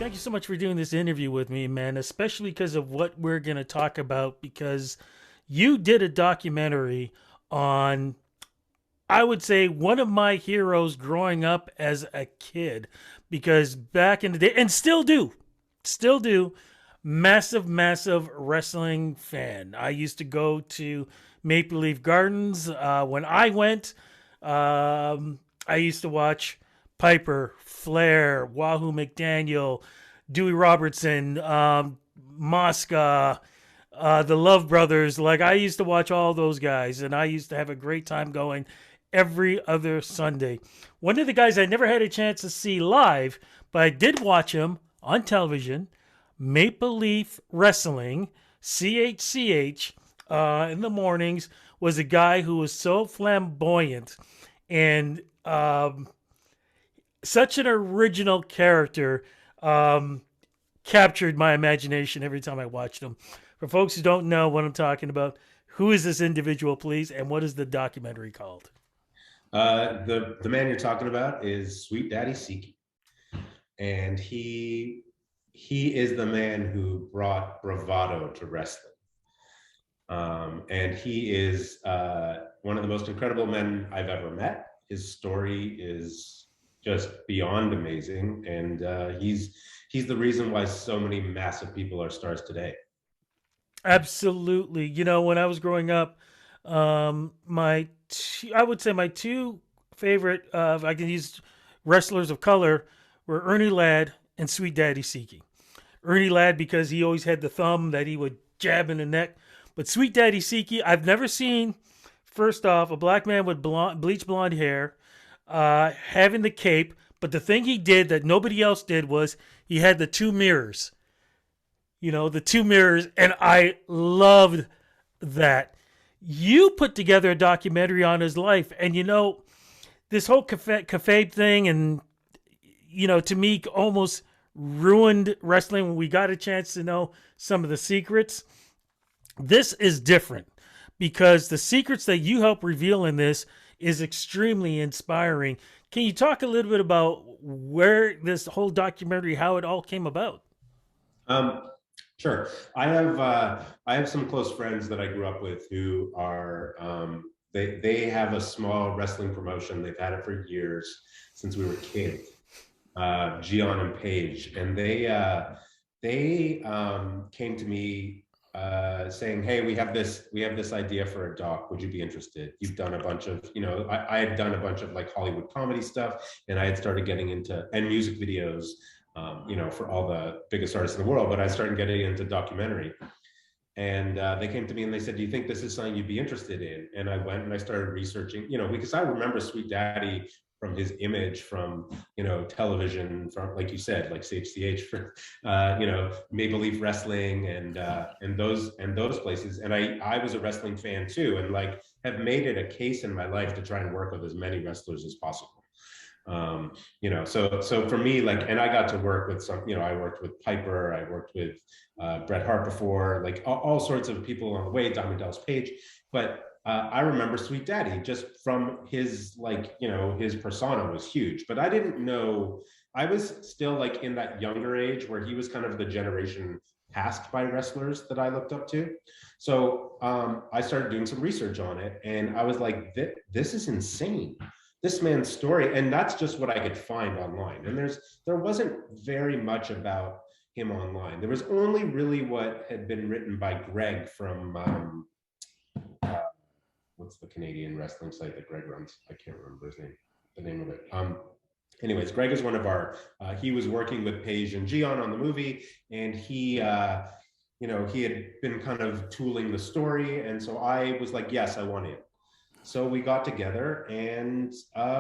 thank you so much for doing this interview with me, man, especially because of what we're going to talk about. Because you did a documentary on, I would say, one of my heroes growing up as a kid. Because back in the day, and still do, massive wrestling fan. I used to go to Maple Leaf Gardens when I went. I used to watch Piper, Flair, Wahoo McDaniel, Dewey Robertson, Mosca, the Love Brothers. Like, I used to watch all those guys, and I used to have a great time going every other Sunday. One of the guys I never had a chance to see live, but I did watch him on television, Maple Leaf Wrestling, CHCH, in the mornings, was a guy who was so flamboyant and such an original character. Captured my imagination every time I watched him. For folks who don't know what I'm talking about, who is this individual, please, and what is the documentary called? The man you're talking about is Sweet Daddy SIKI, and he is the man who brought bravado to wrestling. And he is one of the most incredible men I've ever met. His story is just beyond amazing, and he's the reason why so many massive people are stars today. Absolutely. You know, when I was growing up, I would say my two favorite, if I can use wrestlers of color, were Ernie Ladd and Sweet Daddy Siki. Ernie Ladd because he always had the thumb that he would jab in the neck, but Sweet Daddy Siki, I've never seen. First off, a black man with bleach blonde hair, having the cape. But the thing he did that nobody else did was he had the two mirrors. You know, the two mirrors, and I loved that. You put together a documentary on his life, and you know, this whole kayfabe thing, and to me, almost ruined wrestling when we got a chance to know some of the secrets. This is different because the secrets that you help reveal in this is extremely inspiring. Can you talk a little bit about where this whole documentary, how it all came about? Um, sure. I have some close friends that I grew up with who are they have a small wrestling promotion. They've had it for years since we were kids. Gian and Paige, and they came to me saying, "Hey, we have this idea for a doc. Would you be interested? You've done a bunch of, I had done a bunch of like Hollywood comedy stuff, and I had started getting into and music videos, for all the biggest artists in the world. But I started getting into documentary." And they came to me and they said, "Do you think this is something you'd be interested in?" And I went and I started researching, because I remember Sweet Daddy from his image from, television, from, like you said, like CHCH, for, Maple Leaf Wrestling and those places. And I was a wrestling fan too, and like have made it a case in my life to try and work with as many wrestlers as possible. So for me, like, and I got to work with some, I worked with Piper, I worked with Bret Hart before, like all sorts of people on the way, Diamond Dallas Page. But I remember Sweet Daddy just from his, like, his persona was huge, but I didn't know, I was still like in that younger age where he was kind of the generation passed by wrestlers that I looked up to. So I started doing some research on it, and I was like, this is insane, this man's story. And that's just what I could find online, and there wasn't very much about him online. There was only really what had been written by Greg from uh, what's the Canadian wrestling site that Greg runs? I can't remember the name of it. Anyways, Greg is one of our he was working with Paige and Gian on the movie, and he had been kind of tooling the story, and so I was like, yes, I want in. So we got together and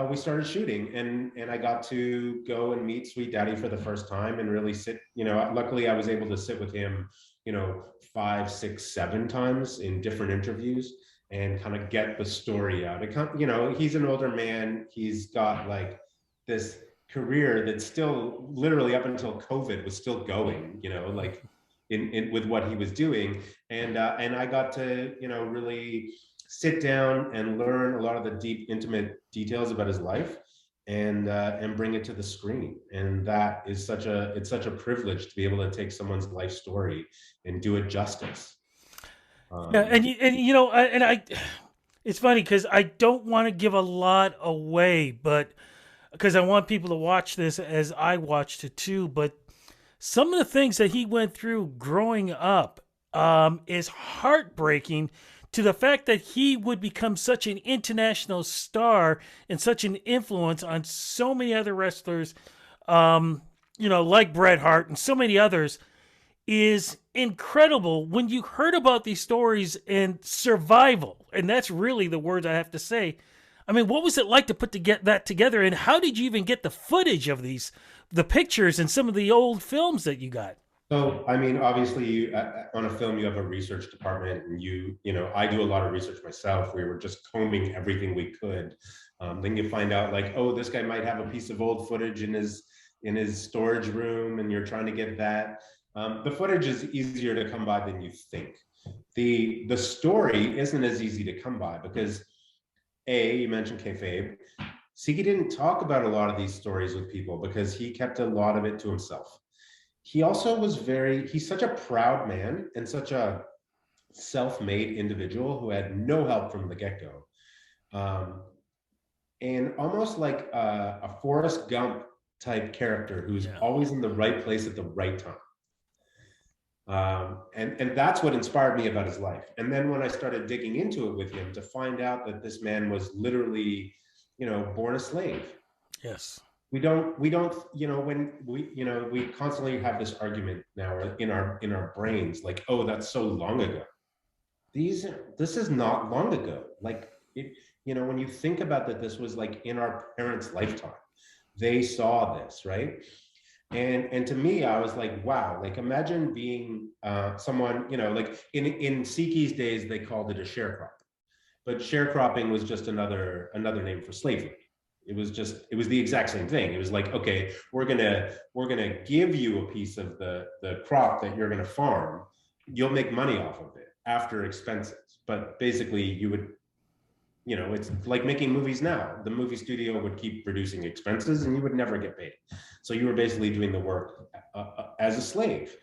we started shooting, and I got to go and meet Sweet Daddy for the first time and really sit. Luckily I was able to sit with him, five, six, seven times in different interviews and kind of get the story out. He's an older man. He's got like this career that's still literally up until COVID was still going. Like in with what he was doing, and I got to really sit down and learn a lot of the deep, intimate details about his life. and bring it to the screen. And that is such a privilege to be able to take someone's life story and do it justice. Yeah, Um, and it's funny because I don't want to give a lot away, but because I want people to watch this as I watched it too. But some of the things that he went through growing up is heartbreaking. To the fact that he would become such an international star and such an influence on so many other wrestlers, like Bret Hart and so many others, is incredible when you heard about these stories and survival. And that's really the words I have to say. I mean, what was it like to put to get that together, and how did you even get the footage of the pictures and some of the old films that you got? so, I mean, obviously, on a film, you have a research department, and I do a lot of research myself. We were just combing everything we could. Then you find out, like, oh, this guy might have a piece of old footage in his storage room, and you're trying to get that. The footage is easier to come by than you think. The story isn't as easy to come by because you mentioned kayfabe. Siki didn't talk about a lot of these stories with people because he kept a lot of it to himself. He also he's such a proud man and such a self-made individual who had no help from the get-go. Um, and almost like a Forrest Gump type character who's Yeah. always in the right place at the right time. And that's what inspired me about his life. And then when I started digging into it with him to find out that this man was literally, born a slave. Yes. We don't, when we constantly have this argument now in our brains, like, oh, that's so long ago. This is not long ago. Like when you think about that, this was like in our parents' lifetime. They saw this, right? And to me, I was like, wow, like imagine being someone, like in Siki's days, they called it a sharecropper, but sharecropping was just another name for slavery. It was the exact same thing. It was like, okay, we're gonna give you a piece of the crop that you're gonna farm. You'll make money off of it after expenses, but basically you would, it's like making movies now. The movie studio would keep producing expenses and you would never get paid. So you were basically doing the work as a slave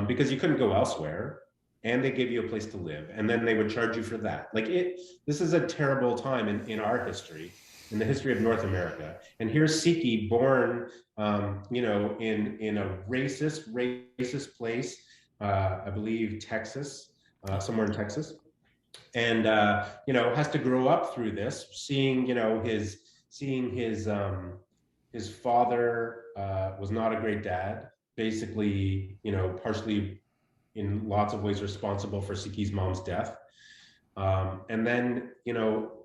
because you couldn't go elsewhere, and they gave you a place to live, and then they would charge you for that. This is a terrible time in our history, in the history of North America. And here's Siki born, in a racist place, I believe Texas, somewhere in Texas, and has to grow up through this, seeing his father was not a great dad, basically, partially in lots of ways responsible for Siki's mom's death. And then,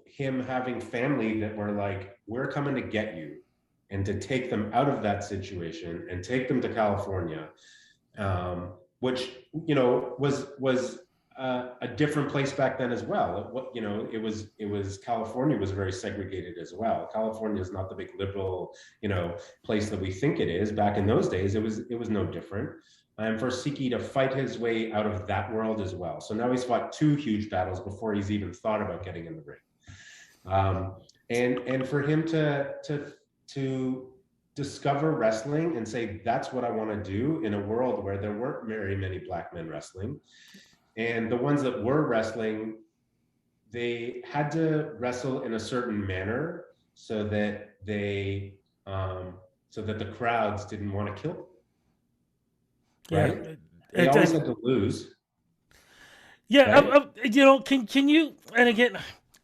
him having family that were like, we're coming to get you, and to take them out of that situation and take them to California, which, was a different place back then as well. It was California was very segregated as well. California is not the big liberal, place that we think it is. Back in those days, it was no different. And for Siki to fight his way out of that world as well. So now he's fought two huge battles before he's even thought about getting in the ring. And for him to discover wrestling and say, that's what I want to do in a world where there weren't very many Black men wrestling. And the ones that were wrestling, they had to wrestle in a certain manner so that the crowds didn't want to kill them, Yeah. right? They always had to lose, Yeah. right? Can you? And again,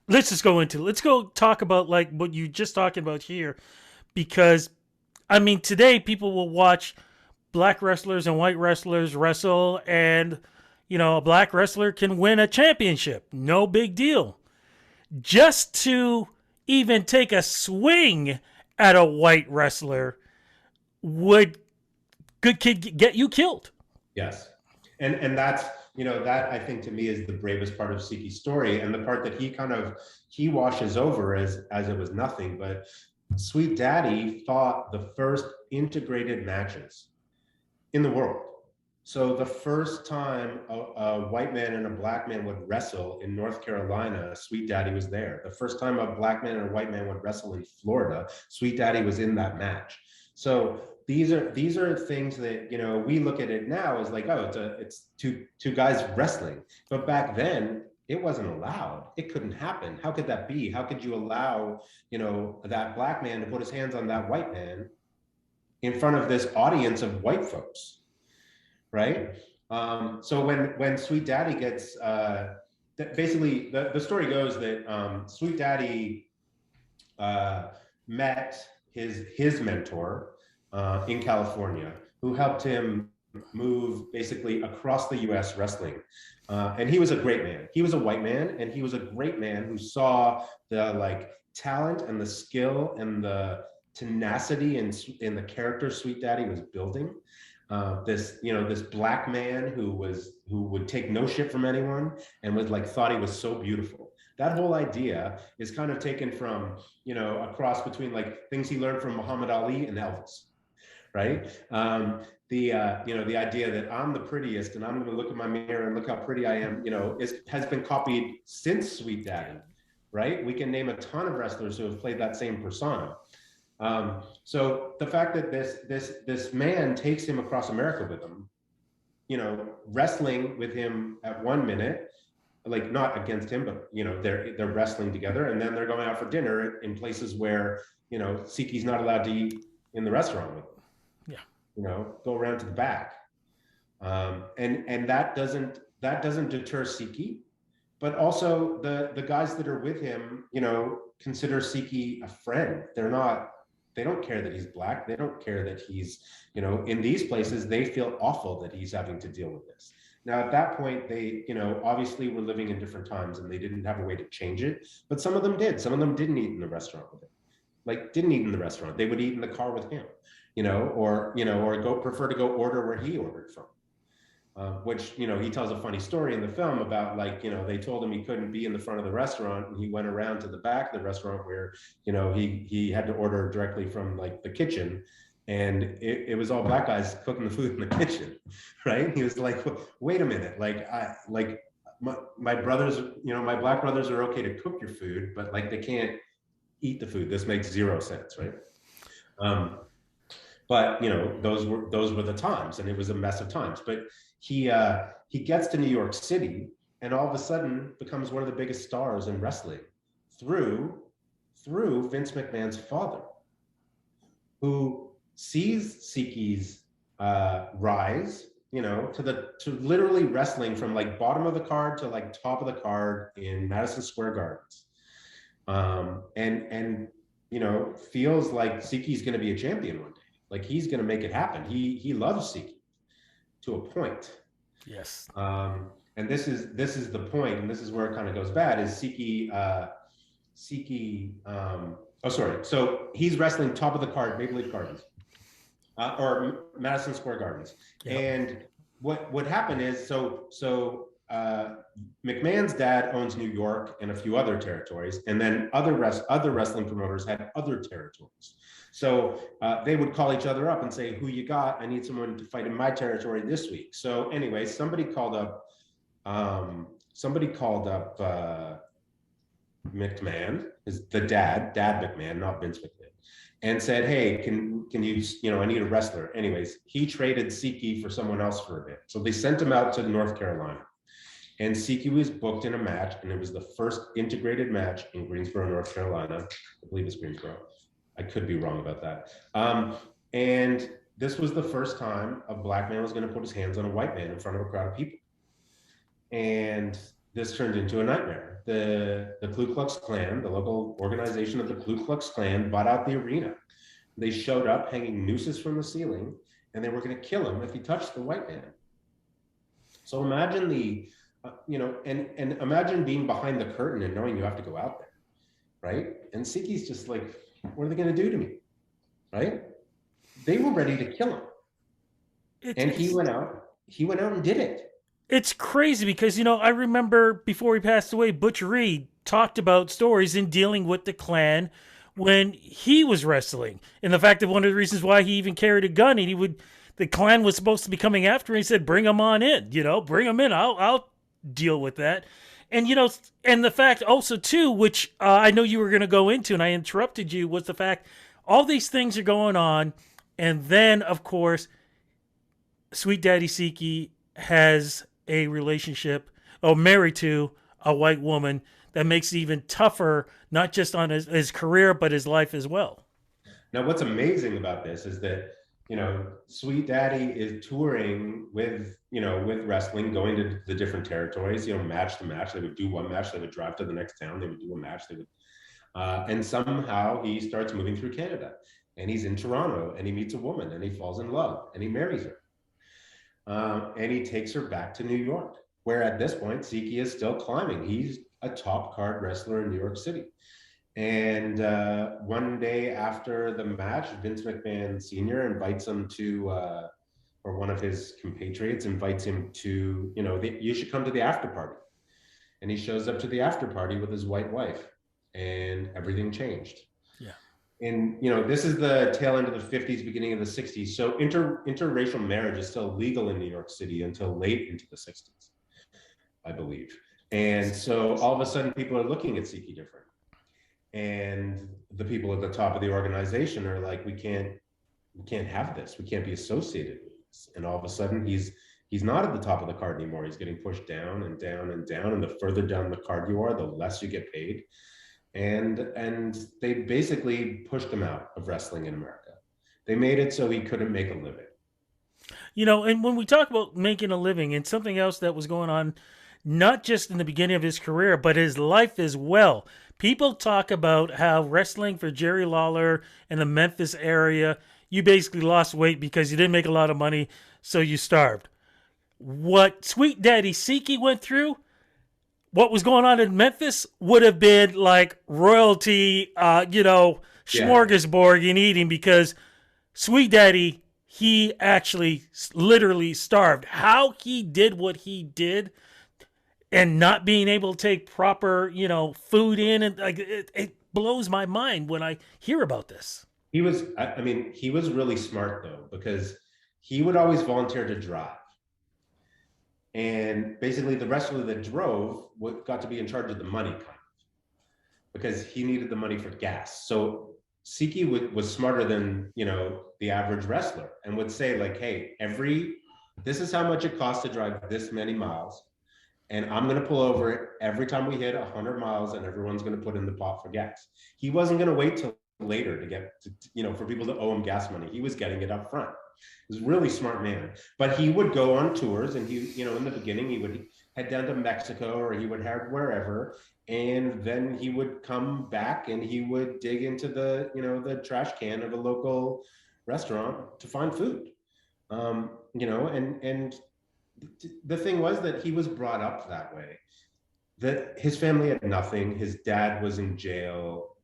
let's go talk about like what you just talking about here, because I mean today people will watch black wrestlers and white wrestlers wrestle, and a black wrestler can win a championship, no big deal. Just to even take a swing at a white wrestler would get you killed. Yes. And that's, that I think to me is the bravest part of Siki's story, and the part that he washes over as it was nothing. But Sweet Daddy fought the first integrated matches in the world. So the first time a white man and a black man would wrestle in North Carolina, Sweet Daddy was there. The first time a black man and a white man would wrestle in Florida, Sweet Daddy was in that match. So these are things that, you know, we look at it now as like, oh, it's two guys wrestling. But back then it wasn't allowed. It couldn't happen. How could that be? How could you allow, you know, that black man to put his hands on that white man in front of this audience of white folks? Right? So when Sweet Daddy gets basically the story goes that Sweet Daddy met his mentor in California, who helped him move basically across the U.S. wrestling, and he was a great man. He was a white man, and he was a great man who saw the like talent and the skill and the tenacity in the character Sweet Daddy was building. This, you know, this black man who would take no shit from anyone and was like thought he was so beautiful. That whole idea is kind of taken from, you know, a cross between like things he learned from Muhammad Ali and Elvis, right? You know, the idea that I'm the prettiest and I'm going to look in my mirror and look how pretty I am, you know, has been copied since Sweet Daddy, right? We can name a ton of wrestlers who have played that same persona. So the fact that this man takes him across America with him, you know, wrestling with him at 1 minute, like not against him, but you know, they're wrestling together, and then they're going out for dinner in places where, you know, SIKI's not allowed to eat in the restaurant with them. Yeah. You know, go around to the back. And that doesn't deter SIKI, but also the guys that are with him, you know, consider SIKI a friend. They don't care that he's black. They don't care that he's, you know, in these places, they feel awful that he's having to deal with this. Now, at that point, they, you know, obviously were living in different times and they didn't have a way to change it, but some of them did. Some of them didn't eat in the restaurant with him, like didn't eat in the restaurant. They would eat in the car with him, you know, or prefer to go order where he ordered from. Which, you know, he tells a funny story in the film about, like, you know, they told him he couldn't be in the front of the restaurant, and he went around to the back of the restaurant where, you know, he had to order directly from like the kitchen, and it was all black guys cooking the food in the kitchen, right? He was like, wait a minute, like my brothers, you know, my black brothers are okay to cook your food, but like they can't eat the food. This makes zero sense, right? But you know, those were the times, and it was a mess of times. But he gets to New York City, and all of a sudden becomes one of the biggest stars in wrestling through Vince McMahon's father, who sees SIKI's rise, you know, to literally wrestling from like bottom of the card to like top of the card in Madison Square Gardens, and you know, feels like SIKI's going to be a champion one day. Like he's going to make it happen. He loves SIKI to a point. Yes. And this is the point, and this is where it kind of goes bad. Is SIKI? Oh, sorry. So he's wrestling top of the card, Maple Leaf Gardens, or Madison Square Gardens. Yep. And what happened is, so McMahon's dad owns New York and a few other territories, and then other wrestling promoters had other territories. So they would call each other up and say, "Who you got? I need someone to fight in my territory this week." So anyway, somebody called up McMahon, is the dad McMahon, not Vince McMahon, and said, "Hey, can you, you know, I need a wrestler." Anyways, he traded SIKI for someone else for a bit. So they sent him out to North Carolina, and SIKI was booked in a match, and it was the first integrated match in Greensboro, North Carolina. I believe it's Greensboro. I could be wrong about that. And this was the first time a black man was going to put his hands on a white man in front of a crowd of people. And this turned into a nightmare. The Ku Klux Klan, the local organization of the Ku Klux Klan, bought out the arena. They showed up hanging nooses from the ceiling, and they were going to kill him if he touched the white man. So imagine you know, and imagine being behind the curtain and knowing you have to go out there, right? And SIKI's just like, what are they going to do to me, right? They were ready to kill him, and he went out and did it. It's crazy because, you know, I remember before he passed away, Butch Reed talked about stories in dealing with the Klan when he was wrestling, and the fact that one of the reasons why he even carried a gun, and the clan was supposed to be coming after. He said, "Bring them on in. Bring them in. I'll deal with that." And and the fact also too, which I know you were going to go into, and I interrupted you, was the fact all these things are going on, and then of course, Sweet Daddy Siki has a relationship, or married to a white woman that makes it even tougher, not just on his career but his life as well. Now, what's amazing about this is that, Sweet Daddy is touring with wrestling, going to the different territories, match to match. They would do one match, they would drive to the next town, they would do a match, and somehow he starts moving through Canada, and he's in Toronto, and he meets a woman, and he falls in love, and he marries her, and he takes her back to New York, where at this point Siki is still climbing. He's a top card wrestler in New York City. And one day after the match, Vince McMahon Sr. invites him to, or one of his compatriots invites him to, you should come to the after party. And he shows up to the after party with his white wife, and everything changed. Yeah. And, this is the tail end of the 50s, beginning of the 60s. So interracial marriage is still legal in New York City until late into the 60s, I believe. And so all of a sudden people are looking at Siki different. And the people at the top of the organization are like, we can't have this. We can't be associated with this. And all of a sudden he's not at the top of the card anymore. He's getting pushed down and down and down. And the further down the card you are, the less you get paid. And they basically pushed him out of wrestling in America. They made it so he couldn't make a living. And when we talk about making a living, and something else that was going on, not just in the beginning of his career, but his life as well. People talk about how wrestling for Jerry Lawler in the Memphis area, you basically lost weight because you didn't make a lot of money, so you starved. What Sweet Daddy Siki went through, what was going on in Memphis, would have been like royalty, smorgasbord in eating, because Sweet Daddy, he actually literally starved. How he did what he did, and not being able to take proper, food in, and like it blows my mind when I hear about this. He was, I mean, he was really smart though, because he would always volunteer to drive. And basically the wrestler that drove got to be in charge of the money, kind of, because he needed the money for gas. So Siki was smarter than, the average wrestler, and would say like, hey, this is how much it costs to drive this many miles. And I'm going to pull over every time we hit 100 miles, and everyone's going to put in the pot for gas. He wasn't going to wait till later to get, for people to owe him gas money. He was getting it up front. He was a really smart man. But he would go on tours, and he, in the beginning, he would head down to Mexico, or he would head wherever. And then he would come back, and he would dig into the trash can of a local restaurant to find food. And the thing was that he was brought up that way, that his family had nothing. His dad was in jail,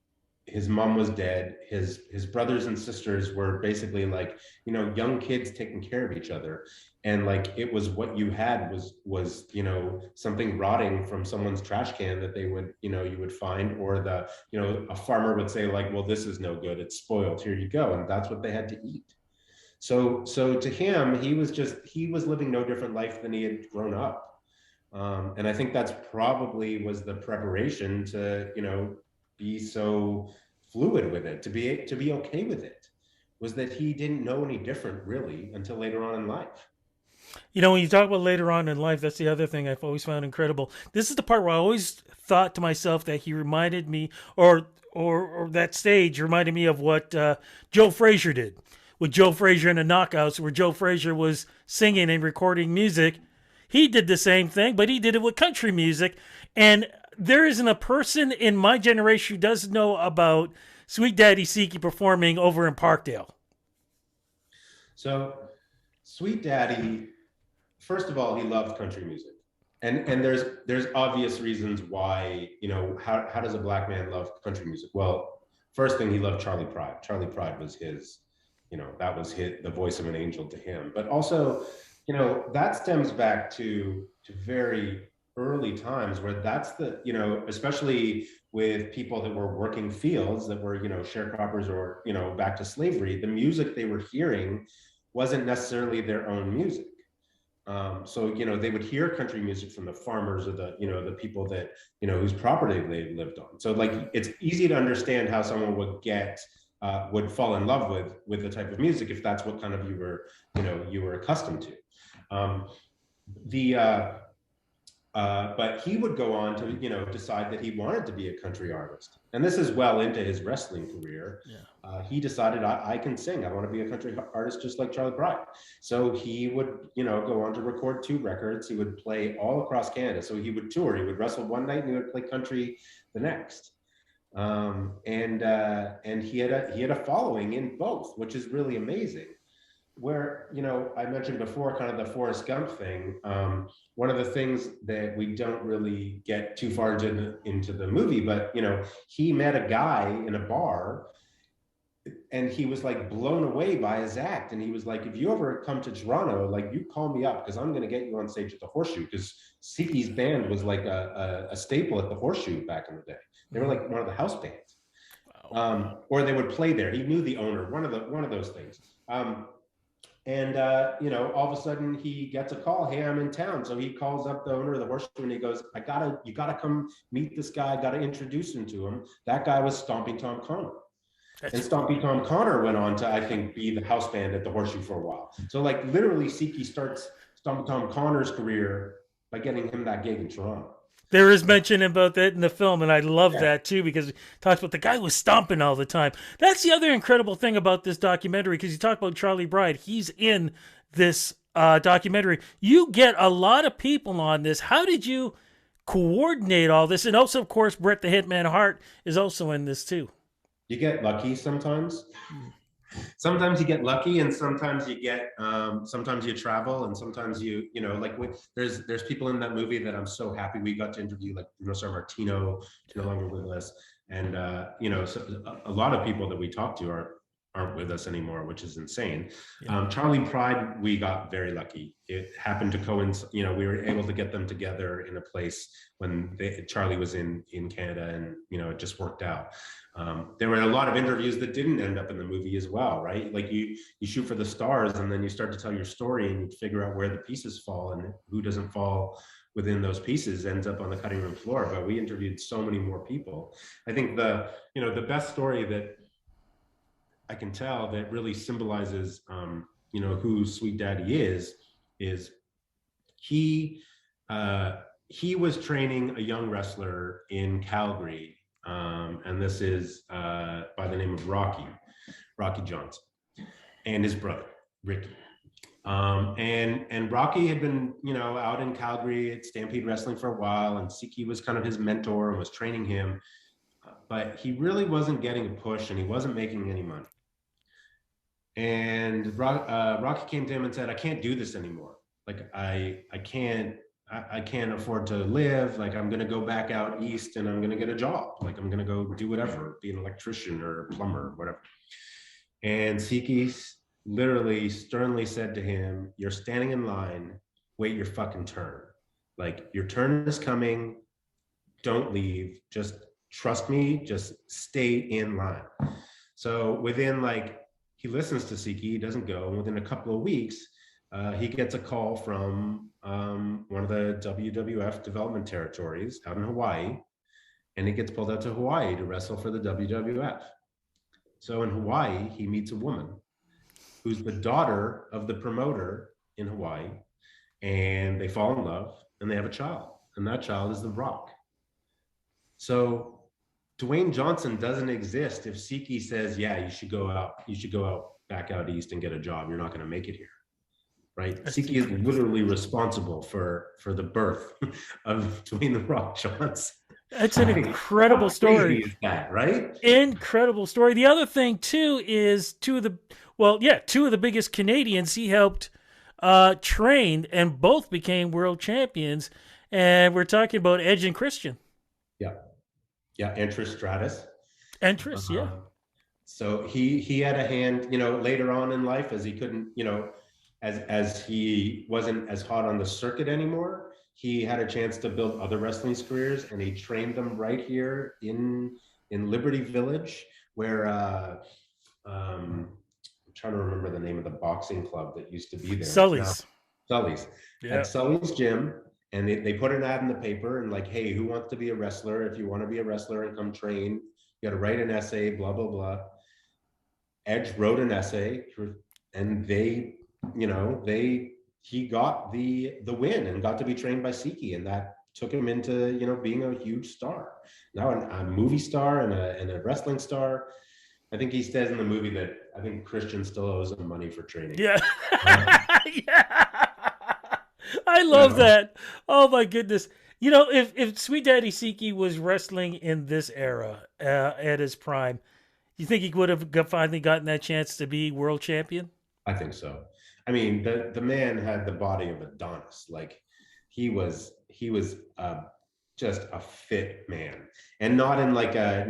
his mom was dead, his brothers and sisters were basically like, young kids taking care of each other, and like it was what you had was something rotting from someone's trash can that they would you would find, or a farmer would say like, well, this is no good, it's spoiled, here you go, and that's what they had to eat. So to him, he was living no different life than he had grown up. And I think that's probably was the preparation to, be so fluid with it, to be okay with it, was that he didn't know any different really until later on in life. When you talk about later on in life, that's the other thing I've always found incredible. This is the part where I always thought to myself that he reminded me, or that stage reminded me of what Joe Frazier did with Joe Frazier in the Knockouts, where Joe Frazier was singing and recording music. He did the same thing, but he did it with country music. And there isn't a person in my generation who doesn't know about Sweet Daddy Siki performing over in Parkdale. So Sweet Daddy, first of all, he loved country music. And there's obvious reasons why, how does a black man love country music? Well, first thing, he loved Charlie Pride. Charlie Pride was his, that was the voice of an angel to him. But also, that stems back to very early times, where that's the, especially with people that were working fields, that were, sharecroppers, or, back to slavery, the music they were hearing wasn't necessarily their own music. So, they would hear country music from the farmers or the people that, whose property they lived on. So like, it's easy to understand how someone would fall in love with the type of music if that's what kind of you were accustomed to. The But he would go on to, decide that he wanted to be a country artist. And this is well into his wrestling career. Yeah. He decided, I can sing. I want to be a country artist just like Charlie Pride. So he would, go on to record 2 records. He would play all across Canada. So he would tour. He would wrestle one night and he would play country the next. And he had a following in both, which is really amazing. Where, I mentioned before kind of the Forrest Gump thing. One of the things that we don't really get too far into the movie, but, he met a guy in a bar and he was like blown away by his act. And he was like, if you ever come to Toronto, like, you call me up because I'm going to get you on stage at the Horseshoe, because SIKI's band was like a staple at the Horseshoe back in the day. They were like one of the house bands. Wow. Or they would play there. He knew the owner, one of those things. And all of a sudden he gets a call. Hey, I'm in town. So he calls up the owner of the Horseshoe and he goes, you gotta come meet this guy. I gotta introduce him to him. That guy was Stomping Tom Connor. And Stomping Tom Connor went on to, I think, be the house band at the Horseshoe for a while. So like literally SIKI starts Stomping Tom Connor's career by getting him that gig in Toronto. There is mention about that in the film, and I love that too, because it talks about the guy was stomping all the time. That's the other incredible thing about this documentary, because you talk about Charlie Bride. He's in this documentary. You get a lot of people on this. How did you coordinate all this? And also, of course, Bret the Hitman Hart is also in this too. You get lucky sometimes. Sometimes you get lucky, and sometimes you get sometimes you travel, and sometimes like there's people in that movie that I'm so happy we got to interview, like Bruno Sammartino, no longer with us, and so a lot of people that we talk to aren't with us anymore, which is insane. Charlie Pride, we got very lucky. It happened to coincide, we were able to get them together in a place when Charlie was in Canada, and it just worked out. There were a lot of interviews that didn't end up in the movie as well, right? Like you shoot for the stars, and then you start to tell your story, and you figure out where the pieces fall, and who doesn't fall within those pieces ends up on the cutting room floor. But we interviewed so many more people. I think the best story that I can tell that really symbolizes who Sweet Daddy is he was training a young wrestler in Calgary. And this is by the name of Rocky Johnson, and his brother, Ricky. And Rocky had been, out in Calgary at Stampede Wrestling for a while, and SIKI was kind of his mentor and was training him, but he really wasn't getting a push, and he wasn't making any money. And Rocky came to him and said, I can't do this anymore. Like, I can't afford to live. Like, I'm going to go back out east and I'm going to get a job. Like, I'm going to go do whatever, be an electrician or a plumber or whatever. And SIKI literally sternly said to him, you're standing in line, wait your fucking turn. Like, your turn is coming. Don't leave. Just trust me. Just stay in line. So he listens to SIKI, he doesn't go. And within a couple of weeks, he gets a call from one of the WWF development territories out in Hawaii, and he gets pulled out to Hawaii to wrestle for the WWF. So in Hawaii, he meets a woman who's the daughter of the promoter in Hawaii, and they fall in love, and they have a child, and that child is The Rock. So Dwayne Johnson doesn't exist if SIKI says, yeah, you should go out back out east and get a job. You're not going to make it here. Right? SIKI is literally responsible for the birth of Dwayne The Rock Johnson. That's an incredible story. Is that, right? Incredible story. The other thing too is two of the biggest Canadians he helped train, and both became world champions. And we're talking about Edge and Christian. Yeah, Entris Stratus. Entris, yeah. So he had a hand, later on in life, as he couldn't, as he wasn't as hot on the circuit anymore, he had a chance to build other wrestling careers, and he trained them right here in Liberty Village, where I'm trying to remember the name of the boxing club that used to be there. It's now Sully's. Sully's. At Yeah. Sully's gym, and they put an ad in the paper and like, hey, who wants to be a wrestler? If you want to be a wrestler and come train, you got to write an essay, blah, blah, blah. Edge wrote an essay, and they, you know, he got the win and got to be trained by SIKI, and that took him into, you know, being a huge star. Now a movie star and a wrestling star. I think he says in the movie that I think Christian still owes him money for training. Yeah. Uh, Yeah. I you love know, that. Oh my goodness. You know, if Sweet Daddy Siki was wrestling in this era at his prime, you think he would have finally gotten that chance to be world champion? I think so. I mean, the man had the body of Adonis. Like he was just a fit man, and not in like a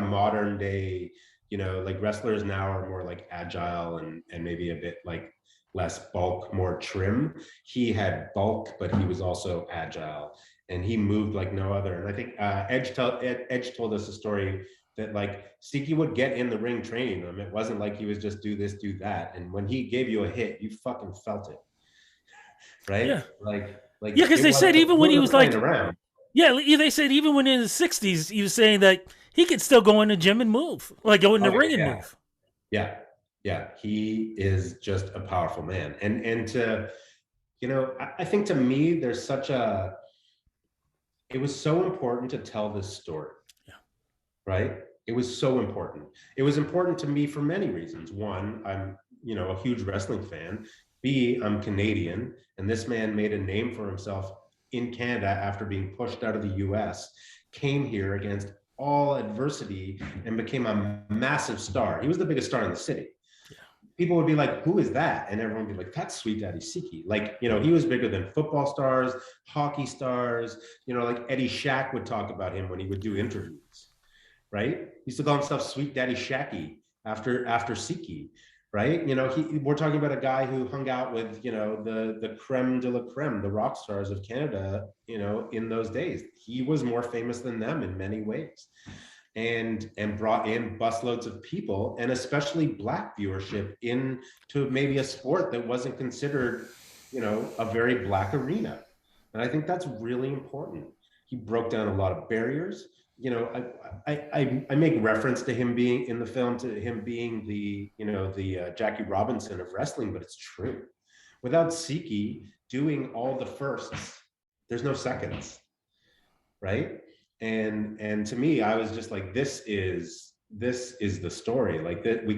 modern day. You know, like wrestlers now are more like agile and maybe a bit like less bulk, more trim. He had bulk, but he was also agile, and he moved like no other. And I think Edge told us a story that like Siki would get in the ring training them. It wasn't like he was just do this, do that. And when he gave you a hit, you fucking felt it, right? Yeah. Yeah, Like because it they said wasn't, even he when he wasn't was playing like, around. yeah, they said even when in his 60s, he was saying that he could still go in the gym and move, like go in the Oh ring and yeah, move. yeah, yeah. He is just a powerful man. And to, you know, I think to me, there's such a, it was so important to tell this story, Yeah. right? It was so important. It was important to me for many reasons. One, I'm, you know, a huge wrestling fan. B, I'm Canadian, and this man made a name for himself in Canada after being pushed out of the US, came here against all adversity and became a massive star. He was the biggest star in the city. Yeah. People would be like, who is that? And everyone would be like, that's Sweet Daddy Siki. Like, you know, he was bigger than football stars, hockey stars, you know, like Eddie Shack would talk about him when he would do interviews, right? He used to call himself Sweet Daddy Shacky after Siki, right? You know, we're talking about a guy who hung out with, you know, the creme de la creme, the rock stars of Canada, you know, in those days. He was more famous than them in many ways, and brought in busloads of people, and especially Black viewership into maybe a sport that wasn't considered, you know, a very Black arena. And I think that's really important. He broke down a lot of barriers. You know, I make reference to him being in the film, to him being the, you know, the Jackie Robinson of wrestling, but it's true. Without Siki doing all the firsts, there's no seconds, right? And to me, I was just like, this is the story. Like that, we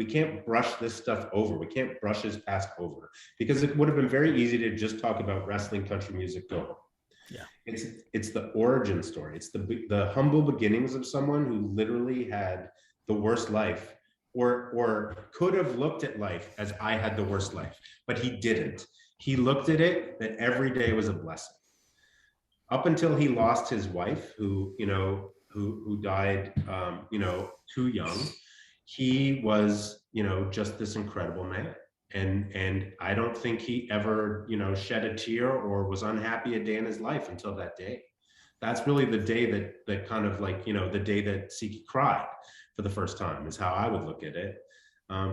can't brush this stuff over. We can't brush his past over, because it would have been very easy to just talk about wrestling, country music, go home. Yeah. It's the origin story. It's the humble beginnings of someone who literally had the worst life, or could have looked at life as I had the worst life, but he didn't. He looked at it that every day was a blessing. Up until he lost his wife, who, you know, who died, you know, too young. He was, you know, just this incredible man. And I don't think he ever, you know, shed a tear or was unhappy a day in his life until that day. That's really the day that kind of like, you know, the day that Siki cried for the first time, is how I would look at it.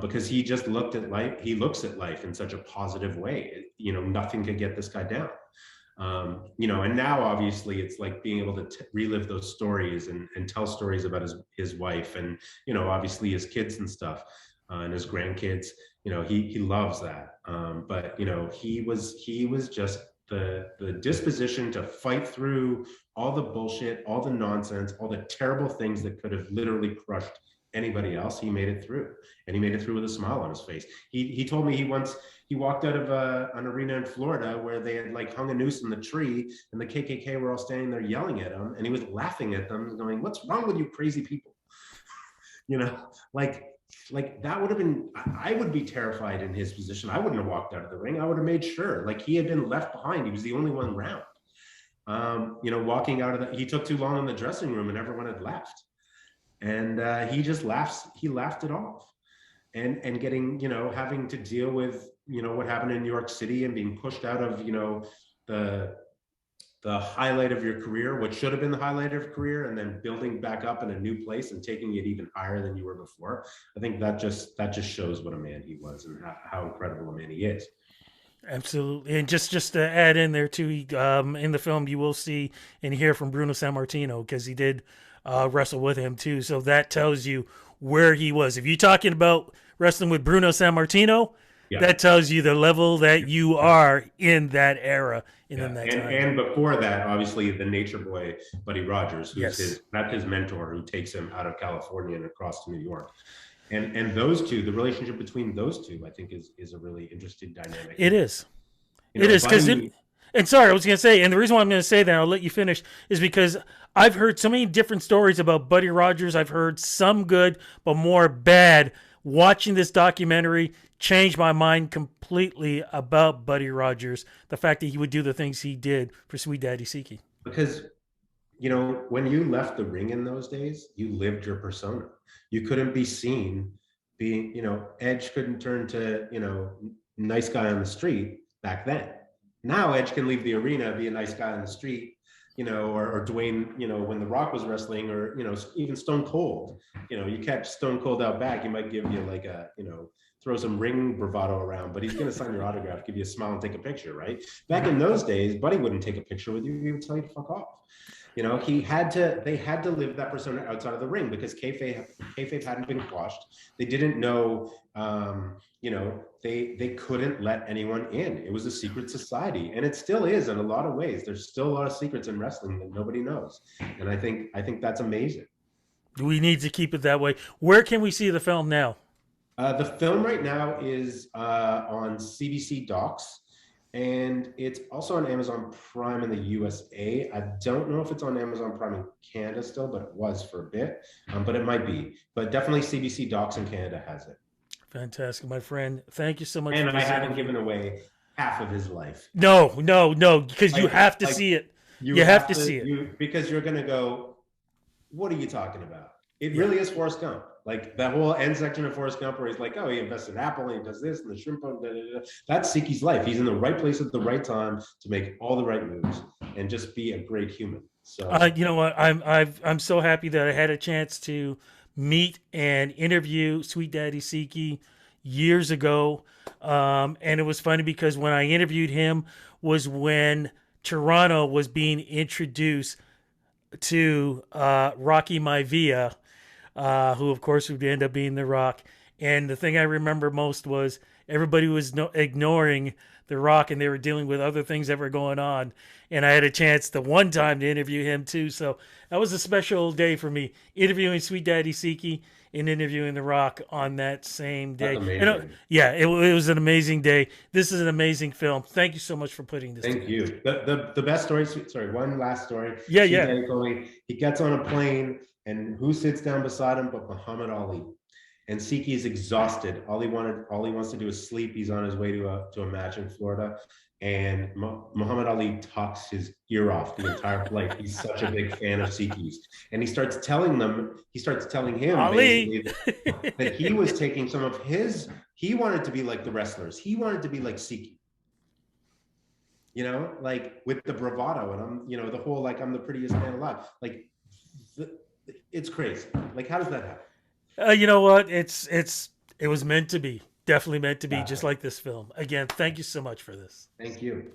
Because he just looked at life, he looks at life in such a positive way. You know, nothing could get this guy down. You know, and now obviously it's like being able to relive those stories and tell stories about his wife, and, you know, obviously his kids and stuff, and his grandkids. You know, he loves that. But, you know, he was just the disposition to fight through all the bullshit, all the nonsense, all the terrible things that could have literally crushed anybody else. He made it through, and he made it through with a smile on his face. He told me he walked out of an arena in Florida where they had like hung a noose in the tree, and the KKK were all standing there yelling at him, and he was laughing at them, going, "What's wrong with you crazy people?" You know, like that would have been, I would be terrified in his position. I wouldn't have walked out of the ring. I would have made sure, like, he had been left behind. He was the only one around. You know, walking out of he took too long in the dressing room and everyone had left. And he just laughs, he laughed it off. And getting, you know, having to deal with, you know, what happened in New York City and being pushed out of, you know, the the highlight of your career, what should have been the highlight of your career, and then building back up in a new place and taking it even higher than you were before. I think that just shows what a man he was and how incredible a man he is. Absolutely, and just to add in there too, in the film you will see and hear from Bruno Sammartino because he did wrestle with him too. So that tells you where he was. If you're talking about wrestling with Bruno Sammartino, Yeah. that tells you the level that you are in that era and Yeah, in that and time. and before that, obviously, the Nature Boy, Buddy Rogers, who's Yes, his mentor, who takes him out of California and across to New York, and those two, the relationship between those two, I think is a really interesting dynamic. it is. You It know, is because Buddy, and sorry, I was going to say, and the reason why I'm going to say that, I'll let you finish, is because I've heard so many different stories about Buddy Rogers. I've heard some good, but more bad. Watching this documentary changed my mind completely about Buddy Rogers. The fact that he would do the things he did for Sweet Daddy Siki. because when you left the ring in those days, you lived your persona. You couldn't be seen being, Edge couldn't turn to, nice guy on the street back then. Now Edge can leave the arena, be a nice guy on the street, or Dwayne, when The Rock was wrestling, or, even Stone Cold, you catch Stone Cold out back, he might give you like a, throw some ring bravado around, but he's going to sign your autograph, give you a smile and take a picture, right? Back in those days, Buddy wouldn't take a picture with you. He would tell you to fuck off. They had to live that persona outside of the ring because kayfabe hadn't been quashed. They didn't know, they couldn't let anyone in. It was a secret society, and it still is in a lot of ways. There's still a lot of secrets in wrestling that nobody knows, and I think that's amazing. We need to keep it that way. Where can we see the film now? The film right now is on CBC Docs, and it's also on Amazon Prime in the USA. I don't know if it's on Amazon Prime in Canada still, but it was for a bit. But it might be. But definitely CBC Docs in Canada has it. Fantastic, my friend. Thank you so much And for I this haven't interview. given away half of his life. No, no, no, because you Like, have to like see it. you You have have to to see it. because you're gonna go, what are you talking about? It Yeah. really is Forrest Gump. Like that whole end section of Forrest Gump where he's like, oh, he invests in Apple and he does this and the shrimp. That's Siki's life. He's in the right place at the right time to make all the right moves and just be a great human. So You know what? I'm so happy that I had a chance to meet and interview Sweet Daddy Siki years ago, and it was funny because when I interviewed him was when Toronto was being introduced to Rocky Maivia, who of course would end up being The Rock. And the thing I remember most was everybody was ignoring The Rock, and they were dealing with other things that were going on. And I had a chance the one time to interview him too, so that was a special day for me, interviewing Sweet Daddy Siki and interviewing The Rock on that same day. that's And amazing. yeah, it was an amazing day. This is an amazing film. Thank you so much for putting this Thank together. you. The best story, sorry, one last story. Yeah, Sweet yeah. Daddy told me he gets on a plane and who sits down beside him but Muhammad Ali. And Siki is exhausted. All he wants to do is sleep. He's on his way to a match in Florida. And Muhammad Ali talks his ear off the entire flight. He's such a big fan of Siki's. And he starts telling him Ali. basically that he was taking some of he wanted to be like the wrestlers. He wanted to be like Siki. Like with the bravado, and I'm, the whole, like, I'm the prettiest man alive. Like, it's crazy. Like, how does that happen? You know what? It was meant to be. Definitely meant to be, just Exactly. like this film. Again, thank you so much for this. Thank you.